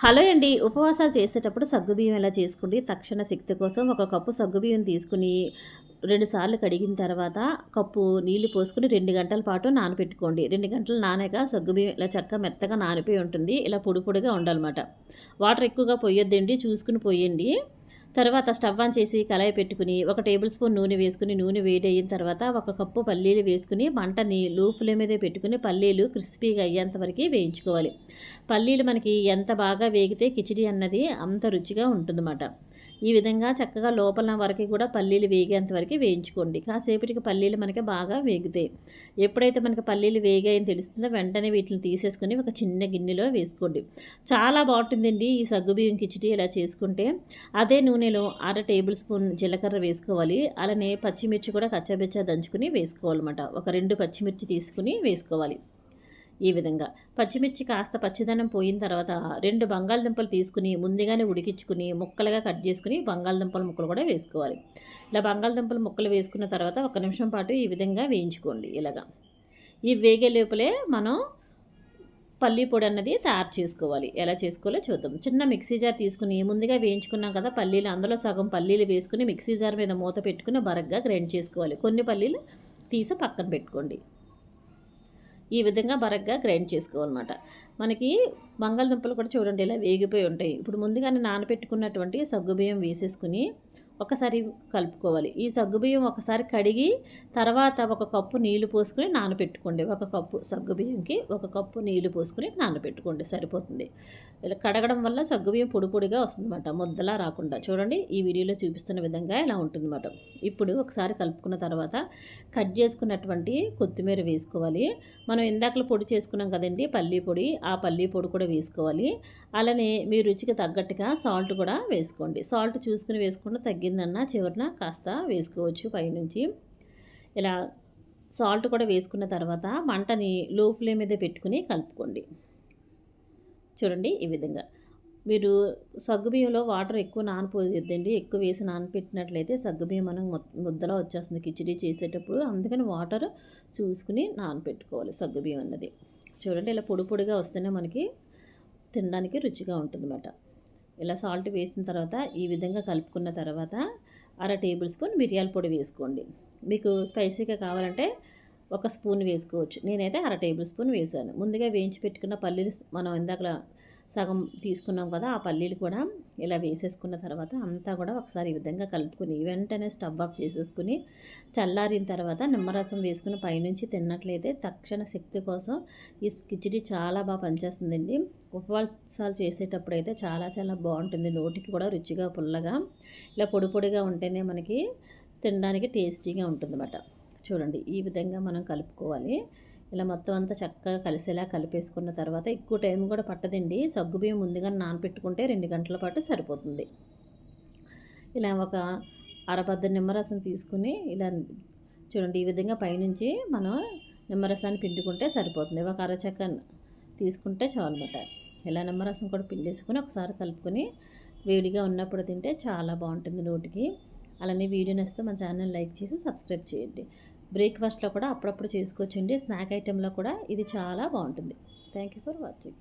Hello అండి. ఉపవాసాలు చేసేటప్పుడు సగ్గుబియ్యం ఎలా చేసుకోండి. తక్షణ శక్తి కోసం ఒక కప్పు సగ్గుబియ్యం తీసుకుని 2 సార్లు కడిగిన తర్వాత కప్పు నీళ్లు పోసుకొని 2 గంటల పాటు నానబెట్టుకోండి. 2 గంటలు నానాక సగ్గుబియ్యం ఇలా మెత్తగా నానిపోయి ఉంటుంది. ఇలా పొడి పొడిగా ఉండాలన్నమాట. వాటర్ ఎక్కువగా పొయ్యొద్దండి, చూసుకుని పొయ్యండి. తర్వాత స్టవ్ ఆన్ చేసి కళాయి పెట్టుకుని 1 టేబుల్ స్పూన్ నూనె వేసుకుని, నూనె వేడయిన తర్వాత 1 కప్పు పల్లీలు వేసుకుని మంటని లో ఫ్లేమ్ మీదే పెట్టుకుని పల్లీలు క్రిస్పీగా అయ్యేంత వరకు వేయించుకోవాలి. పల్లీలు మనకి ఎంత బాగా వేగితే కిచిడి అన్నది అంత రుచిగా ఉంటుందన్నమాట. ఈ విధంగా చక్కగా లోపల వరకు కూడా పల్లీలు వేగేంత వరకు వేయించుకోండి. కాసేపటికి పల్లీలు మనకి బాగా వేగుతాయి. ఎప్పుడైతే మనకి పల్లీలు వేగాయని తెలుస్తుందో వెంటనే వీటిని తీసేసుకొని ఒక చిన్న గిన్నెలో వేసుకోండి. చాలా బాగుంటుందండి ఈ సగ్గుబియ్యం కిచిడి ఇలా చేసుకుంటే. అదే నూనెలో 1/2 టేబుల్ స్పూన్ జీలకర్ర వేసుకోవాలి. అలానే పచ్చిమిర్చి కూడా కచ్చాబిచ్చా దంచుకుని వేసుకోవాలన్నమాట. ఒక 2 పచ్చిమిర్చి తీసుకుని వేసుకోవాలి. ఈ విధంగా పచ్చిమిర్చి కాస్త పచ్చిదనం పోయిన తర్వాత 2 బంగాళదుంపలు తీసుకుని ముందుగానే ఉడికించుకుని ముక్కలుగా కట్ చేసుకుని బంగాళదుంపల ముక్కలు కూడా వేసుకోవాలి. ఇలా బంగాళదుంపల ముక్కలు వేసుకున్న తర్వాత 1 నిమిషం పాటు ఈ విధంగా వేయించుకోండి. ఇలాగా ఈ వేగే లోపలే మనం పల్లీ పొడి అన్నది తయారు చేసుకోవాలి. ఎలా చేసుకోవాలో చూద్దాం. చిన్న మిక్సీ జార్ తీసుకుని ముందుగా వేయించుకున్నాం కదా పల్లీలు, అందులో సగం పల్లీలు వేసుకుని మిక్సీ జార్ మీద మూత పెట్టుకుని బరగ్గా గ్రైండ్ చేసుకోవాలి. కొన్ని పల్లీలు తీసి పక్కన పెట్టుకోండి. ఈ విధంగా బరగ్గా గ్రైండ్ చేసుకోవాలన్నమాట. మనకి బంగాళదుంపలు కూడా చూడండి ఇలా వేగిపోయి ఉంటాయి. ఇప్పుడు ముందుగానే నానబెట్టుకున్నటువంటి సగ్గుబియ్యం వేసేసుకుని ఒకసారి కలుపుకోవాలి. ఈ సగ్గుబియ్యం ఒకసారి కడిగి తర్వాత 1 కప్పు నీళ్లు పోసుకొని నానబెట్టుకోండి. 1 కప్పు సగ్గుబియ్యంకి 1 కప్పు నీళ్లు పోసుకొని నానబెట్టుకోండి సరిపోతుంది. ఇలా కడగడం వల్ల సగ్గుబియ్యం పొడి పొడిగా వస్తుందన్నమాట, ముద్దలా రాకుండా. చూడండి ఈ వీడియోలో చూపిస్తున్న విధంగా ఇలా ఉంటుందన్నమాట. ఇప్పుడు ఒకసారి కలుపుకున్న తర్వాత కట్ చేసుకున్నటువంటి కొత్తిమీర వేసుకోవాలి. మనం ఇందాకలో పొడి చేసుకున్నాం కదండి పల్లీ పొడి, ఆ పల్లీ పొడి కూడా వేసుకోవాలి. అలానే మీ రుచికి తగ్గట్టుగా సాల్ట్ కూడా వేసుకోండి. సాల్ట్ చూసుకుని వేసుకుంటే తగ్గిందన్నా చివరిన కాస్త వేసుకోవచ్చు పైనుంచి. ఇలా సాల్ట్ కూడా వేసుకున్న తర్వాత మంటని లో ఫ్లేమ్ మీద పెట్టుకుని కలుపుకోండి. చూడండి ఈ విధంగా. మీరు సగ్గుబియ్యంలో వాటర్ ఎక్కువ నానపోయొద్దండి. ఎక్కువ వేసి నానపెట్టినట్లయితే సగ్గుబియ్యం మనం ముద్దలా వచ్చేస్తుంది కిచిడి చేసేటప్పుడు. అందుకని వాటర్ చూసుకుని నానపెట్టుకోవాలి సగ్గుబియ్యం అన్నది. చూడండి ఇలా పొడి పొడిగా వస్తేనే మనకి తినడానికి రుచిగా ఉంటుందన్నమాట. ఇలా సాల్ట్ వేసిన తర్వాత ఈ విధంగా కలుపుకున్న తర్వాత 1/2 టేబుల్ స్పూన్ మిరియాల పొడి వేసుకోండి. మీకు స్పైసీగా కావాలంటే 1 స్పూన్ వేసుకోవచ్చు. నేనైతే 1/2 టేబుల్ స్పూన్ వేసాను. ముందుగా వేయించి పెట్టుకున్న పల్లీలు మనం ఇందాక సగం తీసుకున్నాం కదా, ఆ పల్లీలు కూడా ఇలా వేసేసుకున్న తర్వాత అంతా కూడా ఒకసారి ఈ విధంగా కలుపుకొని వెంటనే స్టవ్ ఆఫ్ చేసేసుకుని చల్లారిన తర్వాత నిమ్మరసం వేసుకుని పైనుంచి తిన్నట్లయితే తక్షణ శక్తి కోసం ఈ కిచిడి చాలా బాగా పనిచేస్తుందండి. ఉపవాసాలు చేసేటప్పుడు అయితే చాలా చాలా బాగుంటుంది. నోటికి కూడా రుచిగా పుల్లగా ఇలా పొడి పొడిగా ఉంటేనే మనకి తినడానికి టేస్టీగా ఉంటుందన్నమాట. చూడండి ఈ విధంగా మనం కలుపుకోవాలి. ఇలా మొత్తం అంతా చక్కగా కలిసేలా కలిపేసుకున్న తర్వాత ఎక్కువ టైం కూడా పట్టదండి. సగ్గుబియ్యం ముందుగా నానపెట్టుకుంటే 2 గంటల పాటు సరిపోతుంది. ఇలా ఒక అరబద్ద నిమ్మరసం తీసుకుని ఇలా చూడండి ఈ విధంగా పైనుంచి మనం నిమ్మరసాన్ని పిండుకుంటే సరిపోతుంది. ఒక అరచెక్క తీసుకుంటే చాలన్నమాట. ఇలా నిమ్మరసం కూడా పిండేసుకొని ఒకసారి కలుపుకొని వేడిగా ఉన్నప్పుడు తింటే చాలా బాగుంటుంది నోటికి. అలానే వీడియో నచ్చితే మన ఛానల్ లైక్ చేసి సబ్స్క్రైబ్ చేయండి. బ్రేక్ఫాస్ట్లో కూడా అప్పుడప్పుడు చేసుకోవచ్చండి. స్నాక్ ఐటెంలో కూడా ఇది చాలా బాగుంటుంది. Thank you for watching.